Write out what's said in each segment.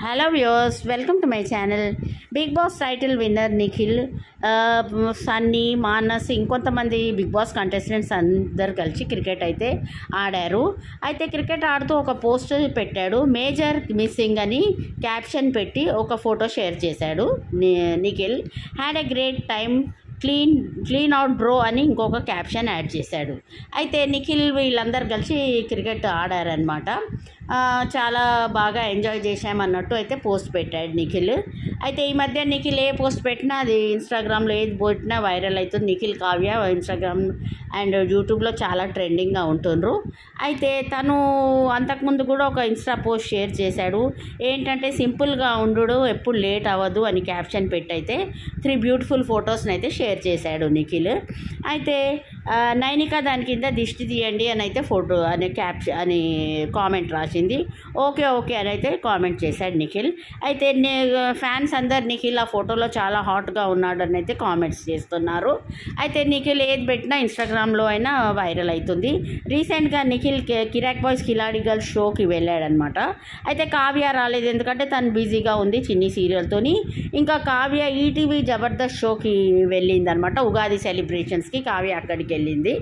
Hello viewers, welcome to my channel. Bigg Boss title winner Nikhil, Sunny, Manas, ఇంకొంతమంది Bigg boss contestants అందరు కలిసి cricket అయితే ఆడారు. అయితే క్రికెట్ ఆడుతూ ఒక పోస్ట్ పెట్టాడు. మేజర్ మిస్సింగ్ అని క్యాప్షన్ పెట్టి ఒక ఫోటో షేర్ చేశాడు. Nikhil had a great time, clean out bro అని ఇంకొక క్యాప్షన్ యాడ్ చేశాడు. అయితే నిఖిల్ వీళ్ళందరూ కలిసి క్రికెట్ ఆడారనమాట. చాలా బాగా ఎంజాయ్ చేశామన్నట్టు అయితే పోస్ట్ పెట్టాడు నిఖిల్. అయితే ఈ మధ్య నిఖిల్ ఏ పోస్ట్ పెట్టినా అది ఇన్స్టాగ్రామ్లో ఏది పెట్టినా వైరల్ అవుతుంది. నిఖిల్ కావ్య ఇన్స్టాగ్రామ్ అండ్ యూట్యూబ్లో చాలా ట్రెండింగ్గా ఉంటుండ్రు. అయితే తను అంతకుముందు కూడా ఒక ఇన్స్టా పోస్ట్ షేర్ చేశాడు. ఏంటంటే సింపుల్గా ఉండు, ఎప్పుడు లేట్ అవ్వదు అని క్యాప్షన్ పెట్టి అయితే 3 బ్యూటిఫుల్ ఫొటోస్ని అయితే షేర్ చేశాడు నిఖిల్. అయితే నైనిక దాని కింద దిష్టి తీయండి అని అయితే ఫోటో అనే క్యాప్షన్ అని కామెంట్ రాసింది. ఓకే అని అయితే కామెంట్ చేశాడు నిఖిల్. అయితే ఫ్యాన్స్ అందరు నిఖిల్ ఆ ఫోటోలో చాలా హాట్గా ఉన్నాడు అని అయితే కామెంట్స్ చేస్తున్నారు. అయితే నిఖిల్ ఏది పెట్టినా ఇన్స్టాగ్రామ్లో అయినా వైరల్ అవుతుంది. రీసెంట్గా నిఖిల్ కిరాక్ బాయ్స్ కిలాడి గర్ల్స్ షోకి వెళ్ళాడనమాట. అయితే కావ్య రాలేదు, ఎందుకంటే తను బిజీగా ఉంది చిన్ని సీరియల్తోని. ఇంకా కావ్య ఈటీవీ జబర్దస్త్ షోకి వెళ్ళిందనమాట. ఉగాది సెలబ్రేషన్స్కి కావ్య అక్కడికి వెళ్ళింది.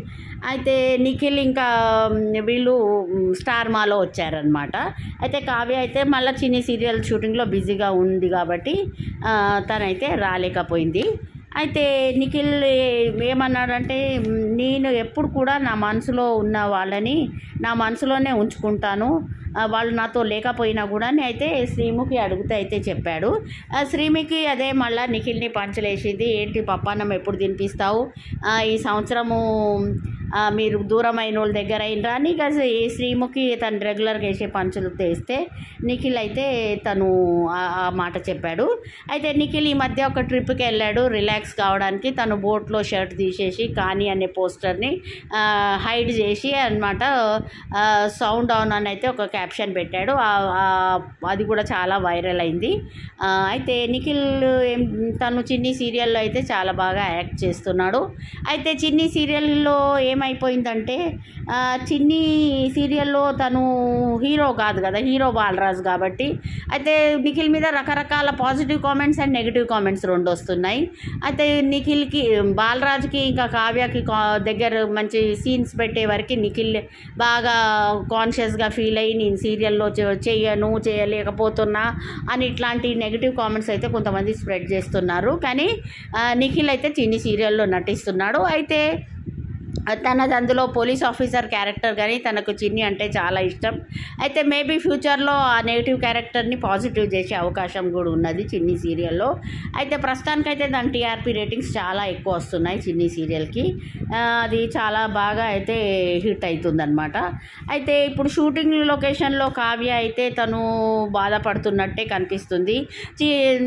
అయితే నిఖిల్ ఇంకా వీళ్ళు స్టార్ మాలో వచ్చారనమాట. అయితే కావ్య అయితే మళ్ళీ చిన్ని సీరియల్ షూటింగ్లో బిజీగా ఉంది కాబట్టి తనైతే రాలేకపోయింది. అయితే నిఖిల్ ఏమన్నాడంటే, నేను ఎప్పుడు కూడా నా మనసులో ఉన్న వాళ్ళని నా మనసులోనే ఉంచుకుంటాను, వాళ్ళు నాతో లేకపోయినా కూడా అయితే శ్రీముఖి అడుగుతూ అయితే చెప్పాడు. శ్రీముఖి అదే మళ్ళీ నిఖిల్ని పంచలేసింది. ఏంటి పప్పాన్నం ఎప్పుడు తినిపిస్తావు, ఈ సంవత్సరము మీరు దూరమైన వాళ్ళ దగ్గర అయినరా అని శ్రీముఖి తను రెగ్యులర్గా వేసే పంచులు తెస్తే నిఖిల్ అయితే తను ఆ మాట చెప్పాడు. అయితే నిఖిల్ ఈ మధ్య ఒక ట్రిప్కి వెళ్ళాడు రిలాక్స్ కావడానికి. తను బోట్లో షర్ట్ తీసేసి కానీ అనే పోస్టర్ని హైడ్ చేసి అనమాట సౌండ్ ఆన్ అని అయితే ఒక క్యాప్షన్ పెట్టాడు. అది కూడా చాలా వైరల్ అయింది. అయితే నిఖిల్ తను చిన్ని సీరియల్లో అయితే చాలా బాగా యాక్ట్ చేస్తున్నాడు. అయితే చిన్ని సీరియల్లో ఏమైపోయిందంటే, చిన్ని సీరియల్లో తను హీరో కాదు కదా, హీరో బాలరాజు కాబట్టి అయితే నిఖిల్ మీద రకరకాల positive comments and negative comments రెండు వస్తున్నాయి. అయితే నిఖిల్కి బాలరాజుకి ఇంకా కావ్యకి దగ్గర మంచి సీన్స్ పెట్టే వరకు నిఖిల్ బాగా కాన్షియస్గా ఫీల్ అయ్యి నేను సీరియల్లో చేయలేకపోతున్నా అని ఇట్లాంటి నెగిటివ్ కామెంట్స్ అయితే కొంతమంది స్ప్రెడ్ చేస్తున్నారు. కానీ నిఖిల్ అయితే చిన్ని సీరియల్లో నటిస్తున్నాడు. అయితే తనది అందులో పోలీస్ ఆఫీసర్ క్యారెక్టర్, కానీ తనకు చిన్ని అంటే చాలా ఇష్టం. అయితే మేబీ ఫ్యూచర్లో ఆ నెగిటివ్ క్యారెక్టర్ని పాజిటివ్ చేసే అవకాశం కూడా ఉన్నది చిన్ని సీరియల్లో. అయితే ప్రస్తుతానికైతే దాని టీఆర్పీ రేటింగ్స్ చాలా ఎక్కువ వస్తున్నాయి చిన్ని సీరియల్కి. అది చాలా బాగా అయితే హిట్ అవుతుందన్నమాట. అయితే ఇప్పుడు షూటింగ్ లొకేషన్లో కావ్య అయితే తను బాధపడుతున్నట్టే కనిపిస్తుంది.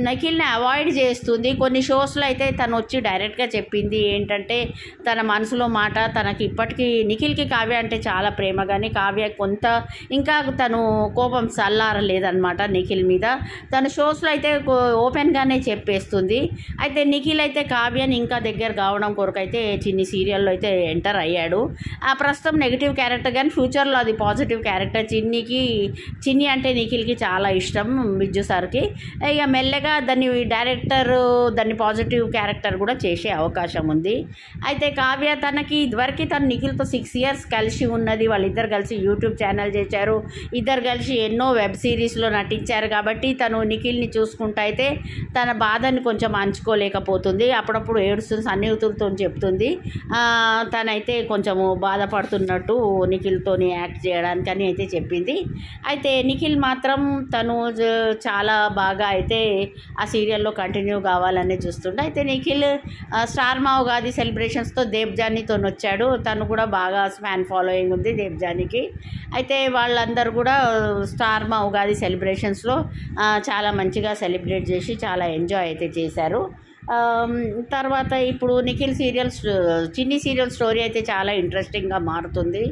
నిఖిల్ని అవాయిడ్ చేస్తుంది. కొన్ని షోస్లో అయితే తను వచ్చి డైరెక్ట్గా చెప్పింది ఏంటంటే, తన మనసులో మాట తనకి ఇప్పటికీ నిఖిల్కి కావ్య అంటే చాలా ప్రేమ, కానీ కావ్య కొంత ఇంకా తను కోపం చల్లారలేదన్నమాట నిఖిల్ మీద. తన షోస్లో అయితే ఓపెన్గానే చెప్పేస్తుంది. అయితే నిఖిల్ అయితే కావ్యని ఇంకా దగ్గర కావడం కొరకు అయితే చిన్ని సీరియల్లో అయితే ఎంటర్ అయ్యాడు. ప్రస్తుతం నెగిటివ్ క్యారెక్టర్, కానీ ఫ్యూచర్లో అది పాజిటివ్ క్యారెక్టర్. చిన్ని అంటే నిఖిల్కి చాలా ఇష్టం బిజ్జు సార్కి. ఇక మెల్లగా డైరెక్టర్ దాన్ని పాజిటివ్ క్యారెక్టర్ కూడా చేసే అవకాశం ఉంది. అయితే కావ్య తనకి ఇదివరకు తను నిఖిల్తో 6 years కలిసి ఉన్నది. వాళ్ళిద్దరు కలిసి యూట్యూబ్ ఛానల్ చేశారు, ఇద్దరు కలిసి ఎన్నో వెబ్ సిరీస్లో నటించారు. కాబట్టి తను నిఖిల్ని చూసుకుంటూ అయితే తన బాధని కొంచెం అంచుకోలేకపోతుంది. అప్పుడప్పుడు ఏడుస్తుంది, సన్నిహితులతో చెప్తుంది తనైతే కొంచెము బాధపడుతున్నట్టు నిఖిల్తోని యాక్ట్ చేయడానికని అయితే చెప్పింది. అయితే నిఖిల్ మాత్రం తను చాలా బాగా అయితే ఆ సీరియల్లో కంటిన్యూ కావాలని చూస్తుండే. అయితే నిఖిల్ స్టార్ మా ఉగాది సెలబ్రేషన్స్తో దేబ్జానీతో వచ్చాడు. తను కూడా బాగా ఫ్యాన్ ఫాలోయింగ్ ఉంది దేబ్జానీకి. అయితే వాళ్ళందరూ కూడా స్టార్ మా ఉగాది సెలబ్రేషన్స్లో చాలా మంచిగా సెలబ్రేట్ చేసి చాలా ఎంజాయ్ అయితే చేశారు. తర్వాత ఇప్పుడు నిఖిల్ చిన్ని సీరియల్ స్టోరీ అయితే చాలా ఇంట్రెస్టింగ్గా మారుతుంది.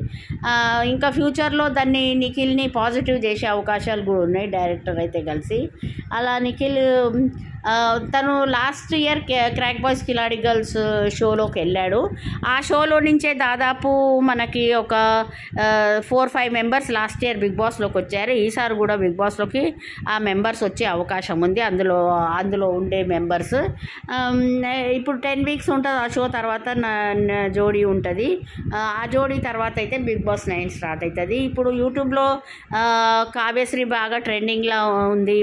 ఇంకా ఫ్యూచర్లో దాన్ని నిఖిల్ని పాజిటివ్ చేసే అవకాశాలు కూడా ఉన్నాయి డైరెక్టర్ అయితే కలిసి. అలా నిఖిల్ తను లాస్ట్ ఇయర్ క్రాక్ బాయ్స్ కిలాడి గర్ల్స్ షోలోకి వెళ్ళాడు. ఆ షోలో నుంచే దాదాపు మనకి ఒక 4-5 మెంబర్స్ లాస్ట్ ఇయర్ బిగ్ బాస్లోకి వచ్చారు. ఈసారి కూడా బిగ్ బాస్లోకి ఆ మెంబర్స్ వచ్చే అవకాశం ఉంది. అందులో ఉండే మెంబర్స్ ఇప్పుడు 10 వీక్స్ ఉంటుంది ఆ షో. తర్వాత జోడీ ఉంటుంది. ఆ జోడీ తర్వాత అయితే బిగ్ బాస్ 9 స్టార్ట్ అవుతుంది. ఇప్పుడు యూట్యూబ్లో కావ్యశ్రీ బాగా ట్రెండింగ్లో ఉంది.